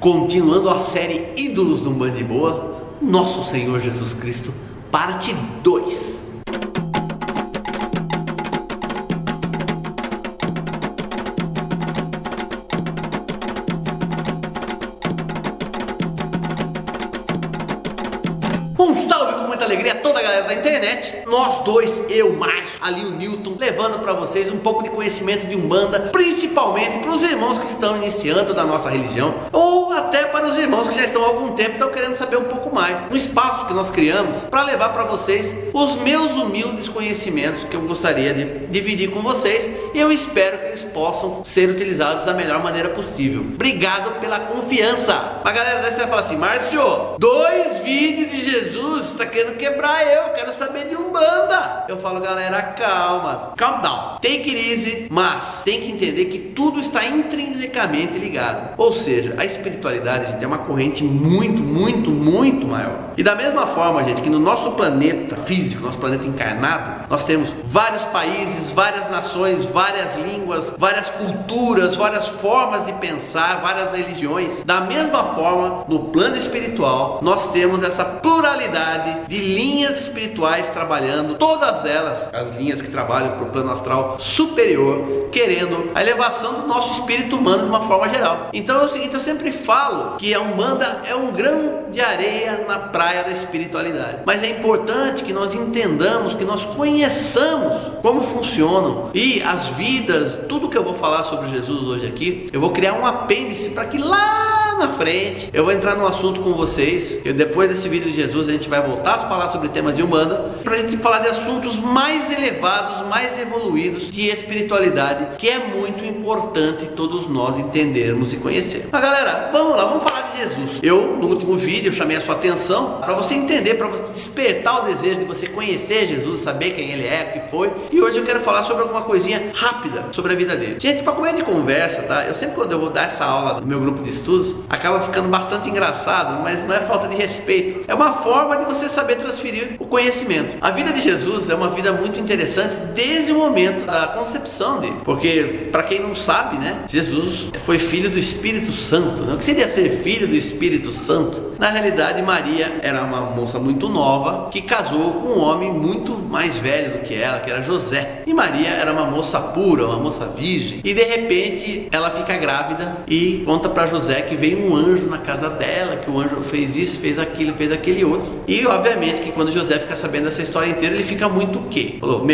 Continuando a série Ídolos do Umbanda de Boa, Nosso Senhor Jesus Cristo, parte 2. Um salve com muita alegria a toda a galera da internet. Nós dois, eu, Márcio, ali o Newton, levando para vocês um pouco de conhecimento de Umbanda, principalmente para os irmãos que estão iniciando da nossa religião, ou até para os irmãos que já estão há algum tempo e estão querendo saber um pouco mais. Um espaço que nós criamos para levar para vocês os meus humildes conhecimentos que eu gostaria de dividir com vocês, e eu espero que eles possam ser utilizados da melhor maneira possível. Obrigado pela confiança. Mas galera, daí você vai falar assim: Márcio, 2 vídeos de Jesus, está querendo quebrar eu quero saber de Umbanda. Eu falo, galera, calma, calm down, take it easy, mas tem que entender que tudo está intrinsecamente ligado. Ou seja, a espiritualidade, gente, é uma corrente muito maior. E da mesma forma, gente, que no nosso planeta físico, nosso planeta encarnado, nós temos vários países, várias nações, várias línguas, várias culturas, várias formas de pensar, várias religiões. Da mesma forma, no plano espiritual, nós temos essa pluralidade de linhas espirituais trabalhando, todas elas, as linhas que trabalham para o plano astral superior, querendo a elevação do nosso espírito humano de uma forma geral. Então é o seguinte, eu sempre falo que a Umbanda é um grão de areia na praia da espiritualidade, mas é importante que nós entendamos, que nós conheçamos como funcionam e as vidas. Tudo que eu vou falar sobre Jesus hoje aqui, eu vou criar um apêndice para que lá na frente eu vou entrar num assunto com vocês. Depois desse vídeo de Jesus a gente vai voltar a falar sobre temas de Umbanda, para a gente falar de assuntos mais elevados, mais evoluídos de espiritualidade, que é muito importante todos nós entendermos e conhecermos. Mas galera, vamos lá, vamos falar de Jesus. Eu, no último vídeo, eu chamei a sua atenção para você entender, para você despertar o desejo de você conhecer Jesus, saber quem ele é, o que foi. E hoje eu quero falar sobre alguma coisinha rápida sobre a vida dele. Gente, para começo de conversa, tá? Eu sempre, quando eu vou dar essa aula no meu grupo de estudos, acaba ficando bastante engraçado, mas não é falta de respeito. É uma forma de você saber transferir o conhecimento. A vida de Jesus é uma vida muito interessante desde o momento da concepção dele. Porque, para quem não sabe, né? Jesus foi filho do Espírito Santo, né? O que seria ser filho do Espírito Santo? Na realidade, Maria era uma moça muito nova que casou com um homem muito mais velho do que ela, que era José. E Maria era uma moça pura, uma moça virgem. E de repente ela fica grávida e conta para José que veio um anjo na casa dela, que o anjo fez isso, fez aquilo, fez aquele outro. E obviamente que quando José fica sabendo dessa história inteira, ele fica muito o quê? Falou,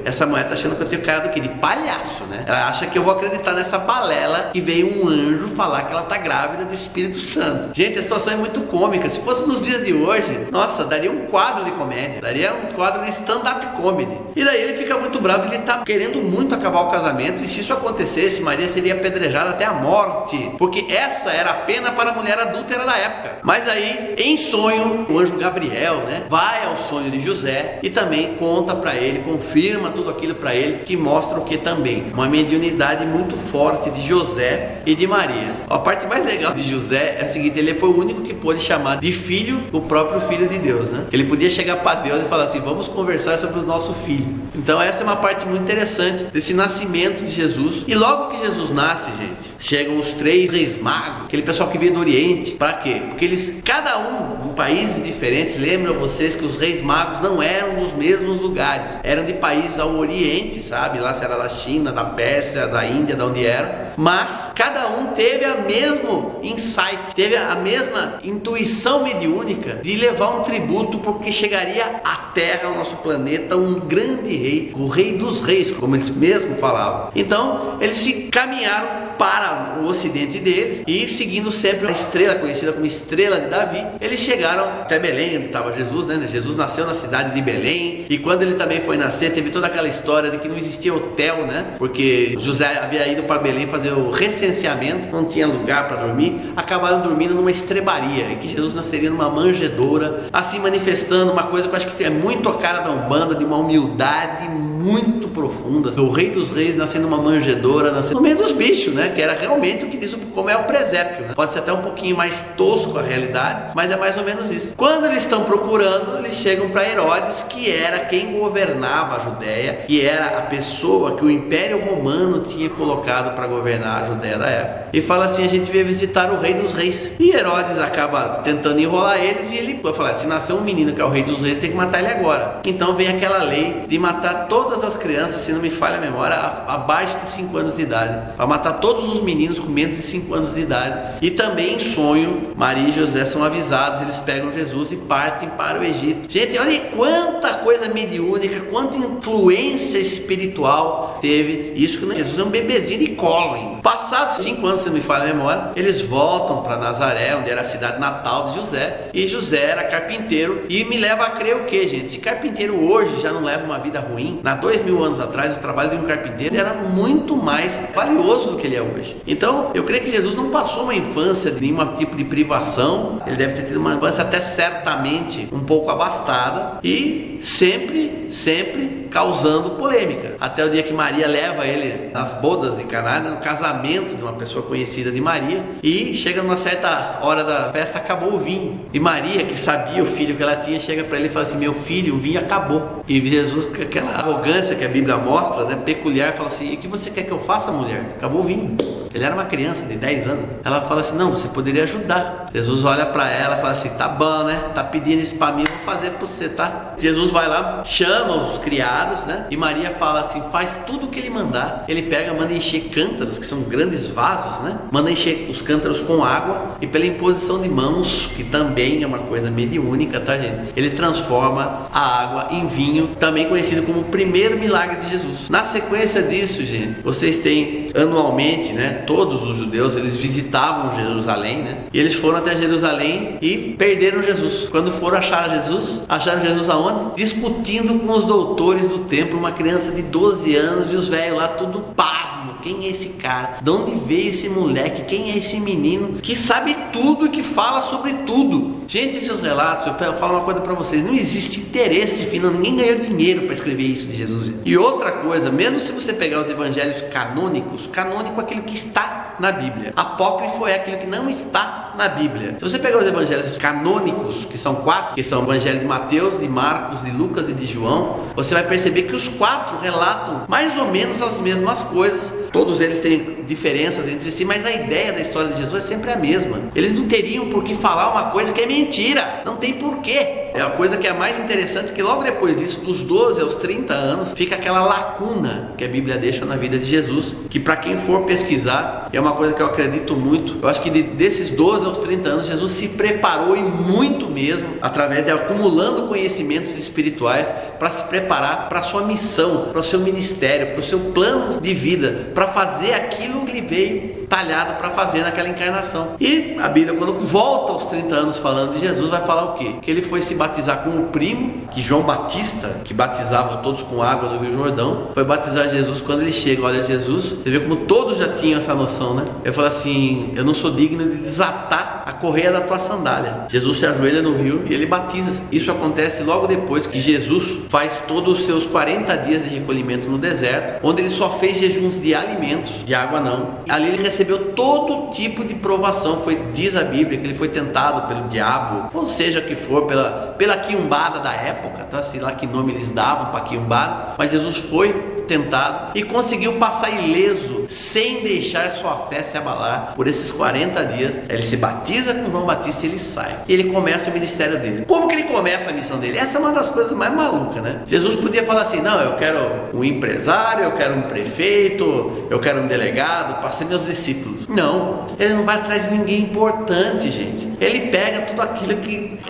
essa mulher tá achando que eu tenho cara do quê? De palhaço, né? Ela acha que eu vou acreditar nessa balela que veio um anjo falar que ela tá grávida do Espírito Santo. Gente, a situação é muito cômica. Se fosse nos dias de hoje, nossa, daria um quadro de comédia, daria um quadro de stand-up comedy. E daí ele fica muito bravo, ele tá querendo muito acabar o casamento, e se isso acontecesse, Maria seria apedrejada até a morte, porque essa era a pena para a mulher adúltera da época. Mas aí, em sonho, o anjo Gabriel, né, vai ao sonho de José e também conta para ele, confirma tudo aquilo para ele, que mostra o que também? Uma mediunidade muito forte de José e de Maria. A parte mais legal de José é a seguinte: ele foi o único que pôde chamar de filho o próprio Filho de Deus, né? Ele podia chegar para Deus e falar assim: vamos conversar sobre o nosso filho. Então essa é uma parte muito interessante desse nascimento de Jesus. E logo que Jesus nasce, gente, chegam os 3 reis magos, aquele pessoal que veio do Oriente. Para quê? Porque eles, cada um em países diferentes. Lembram vocês que os reis magos não eram dos mesmos lugares, eram de países ao Oriente, sabe? Lá se era da China, da Pérsia, da Índia, de onde era. Mas cada um teve a mesmo insight, teve a mesma intuição mediúnica de levar um tributo, porque chegaria à Terra, ao nosso planeta, um grande rei, o rei dos reis, como eles mesmos falavam. Então eles se caminharam para o ocidente deles e, seguindo sempre a estrela conhecida como Estrela de Davi, eles chegaram até Belém, onde estava Jesus, né? Jesus nasceu na cidade de Belém, e quando ele também foi nascer, teve toda aquela história de que não existia hotel, né? Porque José havia ido para Belém fazer o recenseamento, não tinha lugar para dormir, acabaram dormindo numa estrebaria, e que Jesus nasceria numa manjedoura, assim manifestando uma coisa que eu acho que é muito a cara da Umbanda, de uma humildade muito profunda. O rei dos reis nascendo numa manjedoura, nascendo no meio dos bichos, né? Que era realmente o que diz o como é o presépio, né? Pode ser até um pouquinho mais tosco a realidade, mas é mais ou menos isso. Quando eles estão procurando, eles chegam para Herodes, que era quem governava a Judéia, que era a pessoa que o Império Romano tinha colocado para governar a Judéia da época, e fala assim: a gente veio visitar o Rei dos Reis. E Herodes acaba tentando enrolar eles, e ele vai falar: se nasceu um menino que é o Rei dos Reis, tem que matar ele agora. Então vem aquela lei de matar todas as crianças, se não me falha a memória, abaixo de 5 anos de idade, para matar todos os meninos com menos de 5 anos de idade. E também em sonho, Maria e José são avisados, eles pegam Jesus e partem para o Egito. Gente, olha quanta coisa mediúnica, quanta influência espiritual teve isso, que Jesus é um bebezinho de colo ainda. Passados 5 anos, se não me falha a memória, eles voltam para Nazaré, onde era a cidade natal de José, e José era carpinteiro. E me leva a crer o que, gente? Se carpinteiro hoje já não leva uma vida ruim, há 2000 anos atrás o trabalho de um carpinteiro era muito mais valioso do que ele é hoje. Então eu creio que Jesus não passou uma infância de nenhum tipo de privação. Ele deve ter tido uma infância até certamente um pouco abastada, e sempre causando polêmica, até o dia que Maria leva ele nas bodas de Caná, no casamento de uma pessoa conhecida de Maria, e chega numa certa hora da festa, acabou o vinho, e Maria, que sabia o filho que ela tinha, chega para ele e fala assim: meu filho, o vinho acabou. E Jesus, com aquela arrogância que a Bíblia mostra, né, peculiar, fala assim: e o que você quer que eu faça, mulher? Acabou o vinho. Ele era uma criança de 10 anos. Ela fala assim: não, você poderia ajudar. Jesus olha para ela e fala assim: tá bom, né? Tá pedindo isso para mim, eu vou fazer para você, tá? Jesus vai lá, chama os criados, né? E Maria fala assim: faz tudo o que ele mandar. Ele pega, manda encher cântaros, que são grandes vasos, né? Manda encher os cântaros com água, e pela imposição de mãos, que também é uma coisa mediúnica, tá, gente? Ele transforma a água em vinho, também conhecido como o primeiro milagre de Jesus. Na sequência disso, gente, vocês têm anualmente, né? Todos os judeus, eles visitavam Jerusalém, né? E eles foram até Jerusalém e perderam Jesus. Quando foram achar Jesus, acharam Jesus aonde? Discutindo com os doutores do templo, uma criança de 12 anos, e os velhos lá tudo pasmo. Quem é esse cara? De onde veio esse moleque? Quem é esse menino que sabe tudo e que fala sobre tudo? Gente, esses relatos, eu falo uma coisa para vocês: não existe interesse final, ninguém ganhou dinheiro para escrever isso de Jesus. E outra coisa, mesmo se você pegar os evangelhos canônicos, canônico é aquilo que está na Bíblia, apócrifo é aquilo que não está na Bíblia. Se você pegar os evangelhos canônicos, que são 4, que são o evangelho de Mateus, de Marcos, de Lucas e de João, você vai perceber que os 4 relatam mais ou menos as mesmas coisas. Todos eles têm diferenças entre si, mas a ideia da história de Jesus é sempre a mesma. Eles não teriam por que falar uma coisa que é mentira, não tem porquê. É a coisa que é mais interessante, que logo depois disso, dos 12 aos 30 anos, fica aquela lacuna que a Bíblia deixa na vida de Jesus, que para quem for pesquisar, é uma coisa que eu acredito muito. Eu acho que desses 12 aos 30 anos, Jesus se preparou, e muito mesmo, através de acumulando conhecimentos espirituais, para se preparar para a sua missão, para o seu ministério, para o seu plano de vida, para fazer aquilo que ele veio talhado para fazer naquela encarnação. E a Bíblia, quando volta aos 30 anos falando de Jesus, vai falar o quê? Que ele foi se batizar com o primo, que João Batista, que batizava todos com água do Rio Jordão, foi batizar Jesus. Quando ele chega, olha Jesus, você vê como todos já tinham essa noção, né? Ele fala assim: eu não sou digno de desatar a correia da tua sandália. Jesus se ajoelha no rio e ele batiza. Isso acontece logo depois que Jesus faz todos os seus 40 dias de recolhimento no deserto, onde ele só fez jejuns de alimentos, de água não. Ali ele recebeu todo tipo de provação. Diz a Bíblia que ele foi tentado pelo diabo, ou seja que for, pela quiumbada da época, tá? Sei lá que nome eles davam para quiumbada, mas Jesus foi tentado e conseguiu passar ileso, sem deixar sua fé se abalar por esses 40 dias. Ele se batiza com João Batista e ele sai. E ele começa o ministério dele. Como que ele começa a missão dele? Essa é uma das coisas mais malucas, né? Jesus podia falar assim: não, eu quero um empresário, eu quero um prefeito, eu quero um delegado para ser meus discípulos. Não, ele não vai atrás de ninguém importante, gente. Ele pega tudo aquilo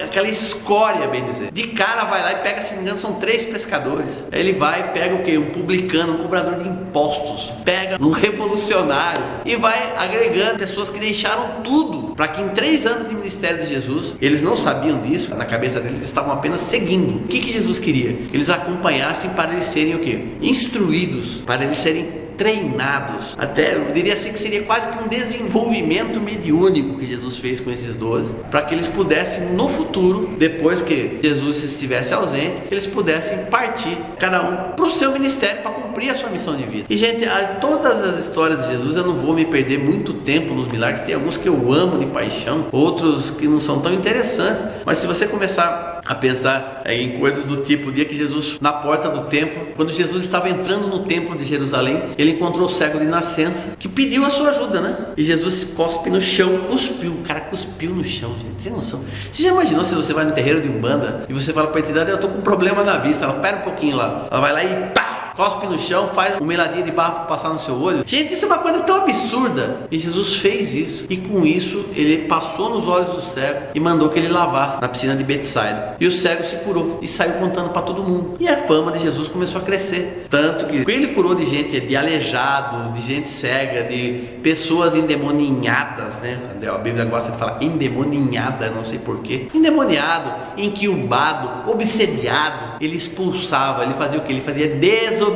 aquela escória, bem dizer. De cara vai lá e pega, se não me engano, são 3 pescadores. Aí ele vai e pega o quê? Um publicano, um cobrador de impostos. Pega um revolucionário e vai agregando pessoas que deixaram tudo para que em 3 anos de ministério de Jesus, eles não sabiam disso, na cabeça deles estavam apenas seguindo. O que Jesus queria? Que eles acompanhassem para eles serem o quê? Instruídos, para eles serem treinados. Até eu diria assim que seria quase que um desenvolvimento mediúnico que Jesus fez com esses 12, para que eles pudessem no futuro, depois que Jesus estivesse ausente, eles pudessem partir, cada um para o seu ministério, para cumprir a sua missão de vida. E gente, todas as histórias de Jesus, eu não vou me perder muito tempo nos milagres. Tem alguns que eu amo de paixão, outros que não são tão interessantes, mas se você começar a pensar em coisas do tipo, o dia que Jesus, na porta do templo, quando Jesus estava entrando no templo de Jerusalém, ele encontrou o cego de nascença, que pediu a sua ajuda, né? E Jesus cospe no chão, cuspiu, o cara cuspiu no chão, gente, sem noção. Você já imaginou se você vai no terreiro de Umbanda e você fala para a entidade, eu tô com um problema na vista, ela pera um pouquinho lá, ela vai lá e pá! Cospe no chão, faz uma meladinha de barro para passar no seu olho. Gente, isso é uma coisa tão absurda. E Jesus fez isso. E com isso, ele passou nos olhos do cego e mandou que ele lavasse na piscina de Betsaida. E o cego se curou e saiu contando para todo mundo. E a fama de Jesus começou a crescer. Tanto que ele curou de gente, de aleijado, de gente cega, de pessoas endemoniadas, né? A Bíblia gosta de falar endemoninhada, não sei porquê. Endemoniado, inquiubado, obsediado. Ele expulsava, ele fazia o que? Ele fazia desobsessão.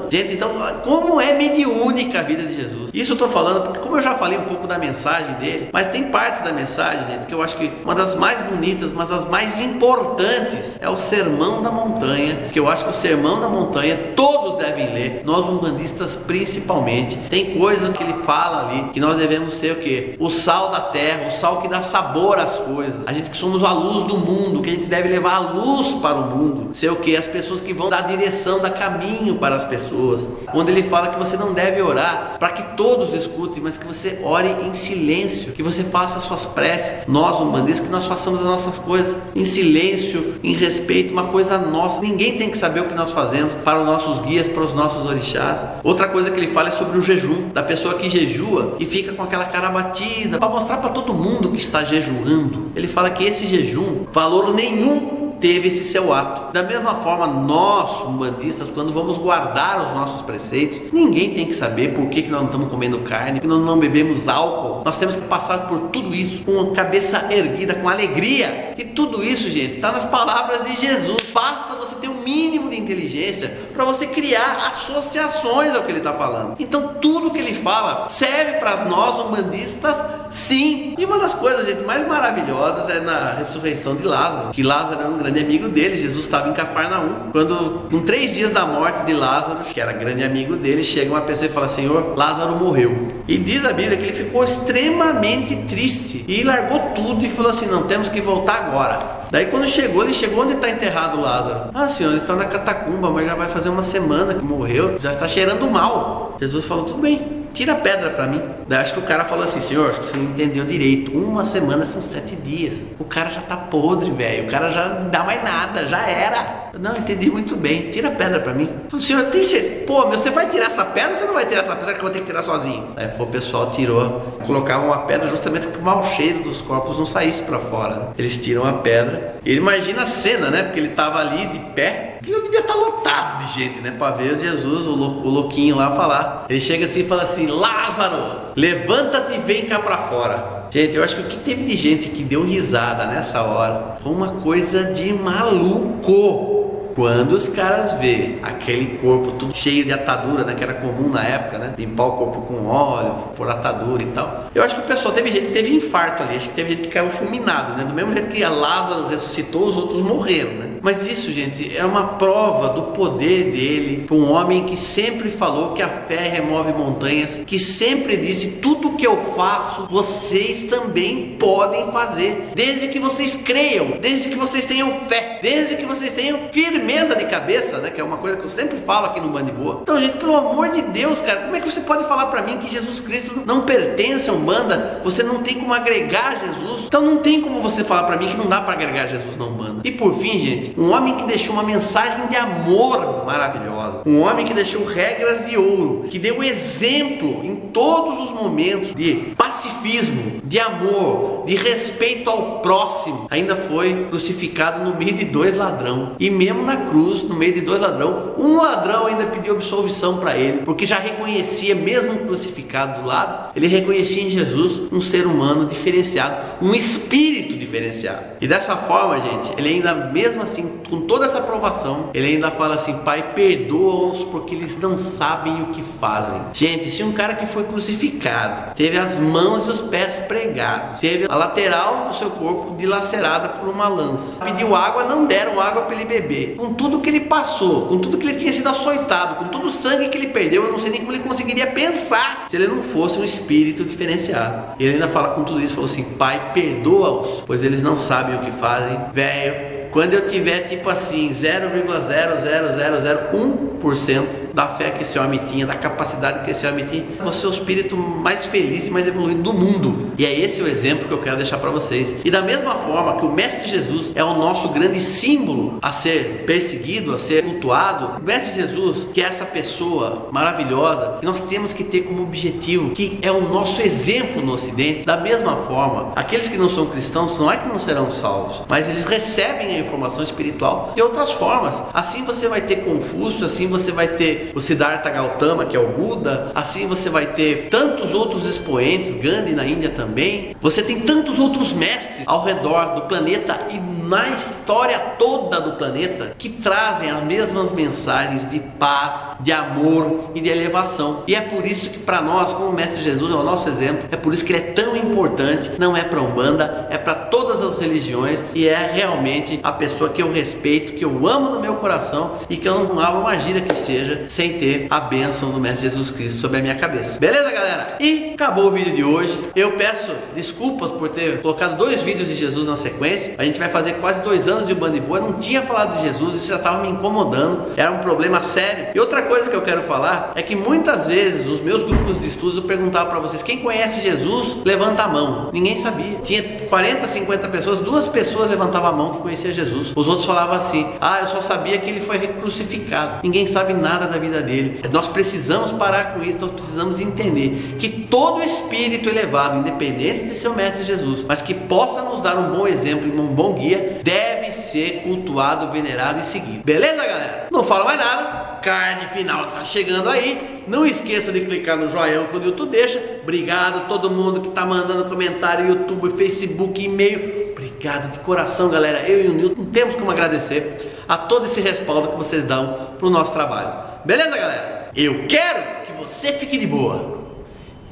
Gente, então como é mediúnica a vida de Jesus? Isso eu estou falando porque, como eu já falei um pouco da mensagem dele, mas tem partes da mensagem, gente, que eu acho que uma das mais bonitas, mas das mais importantes é o Sermão da Montanha, que eu acho que o Sermão da Montanha todos devem ler, nós umbandistas principalmente. Tem coisas que ele fala ali, que nós devemos ser o quê? O sal da terra, o sal que dá sabor às coisas. A gente que somos a luz do mundo, que a gente deve levar a luz para o mundo, ser o quê? As pessoas que vão dar direção, dar caminho para as pessoas. Onde ele fala que você não deve orar para que todos escutem, mas que você ore em silêncio, que você faça as suas preces. Nós umbandistas, que nós façamos as nossas coisas em silêncio, em respeito, uma coisa nossa. Ninguém tem que saber o que nós fazemos, para os nossos guias, para os nossos orixás. Outra coisa que ele fala é sobre o jejum, da pessoa que jejua e fica com aquela cara batida, para mostrar para todo mundo que está jejuando. Ele fala que esse jejum, valor nenhum teve esse seu ato. Da mesma forma, nós, umbandistas, quando vamos guardar os nossos preceitos, ninguém tem que saber por que nós não estamos comendo carne, que nós não bebemos álcool. Nós temos que passar por tudo isso com a cabeça erguida, com alegria. E tudo isso, gente, está nas palavras de Jesus. Basta você ter um mínimo de inteligência para você criar associações ao que ele está falando. Então tudo que ele fala serve para nós umbandistas, sim. E uma das coisas, gente, mais maravilhosas é na ressurreição de Lázaro, que Lázaro era um grande amigo dele. Jesus estava em Cafarnaum, quando com 3 dias da morte de Lázaro, que era grande amigo dele, chega uma pessoa e fala: Senhor, Lázaro morreu. E diz a Bíblia que ele ficou extremamente triste e largou tudo e falou assim: não, temos que voltar agora. Daí quando chegou, ele chegou onde está enterrado Lázaro. Ah, senhor, ele está na catacumba, mas já vai fazer uma semana que morreu, já está cheirando mal. Jesus falou: tudo bem, tira a pedra para mim. Daí acho que o cara falou assim: senhor, acho que você não entendeu direito, uma semana são 7 dias. O cara já tá podre, velho, o cara já não dá mais nada, já era. Não, entendi muito bem, tira a pedra para mim. Falei: senhor, tem certeza? Pô, meu, você vai tirar essa pedra ou você não vai tirar essa pedra que eu vou ter que tirar sozinho? Aí o pessoal tirou, colocavam uma pedra justamente para que o mau cheiro dos corpos não saísse para fora. Eles tiram a pedra. Ele imagina a cena, né? Porque ele tava ali de pé. Ele devia estar lotado de gente, né? Para ver Jesus, o louquinho lá falar. Ele chega assim e fala assim: Lázaro, levanta-te e vem cá para fora. Gente, eu acho que o que teve de gente que deu risada nessa hora foi uma coisa de maluco. Quando os caras vê aquele corpo tudo cheio de atadura, né, que era comum na época, né, limpar o corpo com óleo, por atadura e tal. Eu acho que o pessoal, teve gente que teve infarto ali, acho que teve gente que caiu fulminado, né, do mesmo jeito que Lázaro ressuscitou, os outros morreram, né. Mas isso, gente, é uma prova do poder dele, para um homem que sempre falou que a fé remove montanhas, que sempre disse: tudo que eu faço, vocês também podem fazer, desde que vocês creiam, desde que vocês tenham fé, desde que vocês tenham firmeza de cabeça, né? Que é uma coisa que eu sempre falo aqui no Band Boa. Então, gente, pelo amor de Deus, cara, como é que você pode falar pra mim que Jesus Cristo não pertence a Umbanda? Você não tem como agregar Jesus. Então não tem como você falar pra mim que não dá pra agregar Jesus na Umbanda. E por fim, gente, um homem que deixou uma mensagem de amor maravilhosa, um homem que deixou regras de ouro, que deu exemplo em todos os momentos de pacifismo, de amor, de respeito ao próximo, ainda foi crucificado no meio de 2 ladrões. E mesmo na cruz, no meio de 2 ladrões, um ladrão ainda pediu absolvição para ele, porque já reconhecia, mesmo crucificado do lado, ele reconhecia em Jesus um ser humano diferenciado, um espírito diferenciado. E dessa forma, gente, ele ainda, mesmo assim, com toda essa aprovação, ele ainda fala assim: Pai, perdoa-os porque eles não sabem o que fazem. Gente, se um cara que foi crucificado, teve as mãos e os pés pregados, teve a lateral do seu corpo dilacerada por uma lança, pediu água, não deram água para ele beber, com tudo que ele passou, com tudo que ele tinha sido açoitado, com todo o sangue que ele perdeu, eu não sei nem como ele conseguiria pensar se ele não fosse um espírito diferenciado. Ele ainda fala com tudo isso, falou assim: Pai, perdoa-os, pois eles não sabem o que fazem. Velho, quando eu tiver tipo assim 0,00001% da fé que esse homem tinha, da capacidade que esse homem tinha, vou ser o espírito mais feliz e mais evoluído do mundo. E é esse o exemplo que eu quero deixar para vocês. E da mesma forma que o Mestre Jesus é o nosso grande símbolo a ser perseguido, a ser cultuado, o Mestre Jesus, que é essa pessoa maravilhosa, que nós temos que ter como objetivo, que é o nosso exemplo no Ocidente. Da mesma forma, aqueles que não são cristãos, não é que não serão salvos, mas eles recebem a informação espiritual de outras formas. Assim você vai ter Confúcio, assim você vai ter o Siddhartha Gautama, que é o Buda, assim você vai ter tantos outros expoentes, Gandhi na Índia também. Você tem tantos outros mestres ao redor do planeta e na história toda do planeta que trazem as mesmas mensagens de paz, de amor e de elevação. E é por isso que para nós, como o Mestre Jesus é o nosso exemplo, é por isso que ele é tão importante. Não é para a Umbanda, é para todas as religiões, e é realmente a pessoa que eu respeito, que eu amo no meu coração e que eu não abro uma gíria que seja sem ter a bênção do Mestre Jesus Cristo sobre a minha cabeça. Beleza, galera? E acabou o vídeo de hoje. Eu peço desculpas por ter colocado 2 vídeos de Jesus na sequência. A gente vai fazer quase 2 anos de Umbanda e Boa. Eu não tinha falado de Jesus, isso já estava me incomodando. Era um problema sério. E outra coisa que eu quero falar é que muitas vezes nos meus grupos de estudos eu perguntava para vocês: quem conhece Jesus, levanta a mão. Ninguém sabia. Tinha 40, 50 pessoas, 2 pessoas levantavam a mão que conhecia Jesus. Os outros falavam assim: ah, eu só sabia que ele foi crucificado. Ninguém sabe nada da vida dele. Nós precisamos parar com isso. Nós precisamos entender que todo espírito elevado, independente de seu Mestre Jesus, mas que possa nos dar um bom exemplo e um bom guia, deve ser cultuado, venerado e seguido. Beleza, galera? Não falo mais nada. Carne final tá chegando aí. Não esqueça de clicar no joinha quando o YouTube deixa. Obrigado a todo mundo que tá mandando comentário, YouTube, Facebook, e-mail. Obrigado de coração, galera. Eu e o Newton temos como agradecer a todo esse respaldo que vocês dão pro nosso trabalho. Beleza, galera? Eu quero que você fique de boa.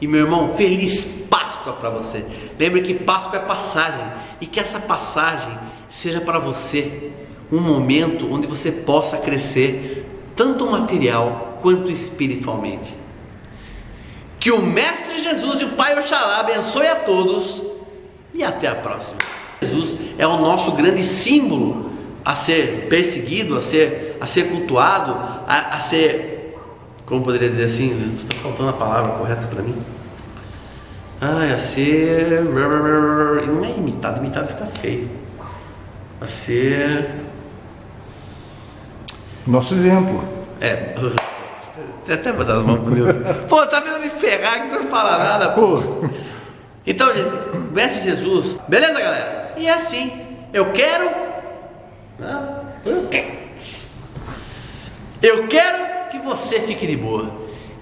E, meu irmão, feliz Páscoa para você. Lembre que Páscoa é passagem, e que essa passagem seja para você um momento onde você possa crescer tanto material quanto espiritualmente. Que o Mestre Jesus e o Pai Oxalá abençoe a todos e até a próxima. Jesus é o nosso grande símbolo a ser perseguido, a ser cultuado, a ser, como poderia dizer assim, está faltando a palavra correta para mim. A ser, não é imitado fica feio. A ser nosso exemplo. Até botar as mãos pro Newton. Pô, tá vendo me ferrar que você não fala nada, pô. Então, gente, Mestre Jesus, beleza, galera? E é assim, eu quero que você fique de boa,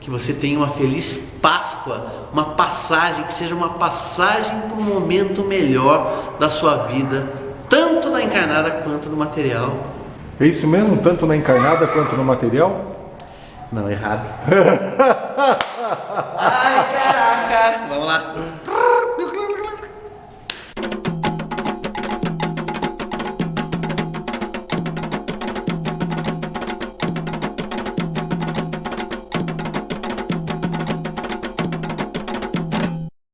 que você tenha uma feliz Páscoa, uma passagem, que seja uma passagem para um momento melhor da sua vida, tanto na encarnada quanto no material. É isso mesmo? Tanto na encarnada quanto no material? Não, errado. Ai, caraca. Vamos lá.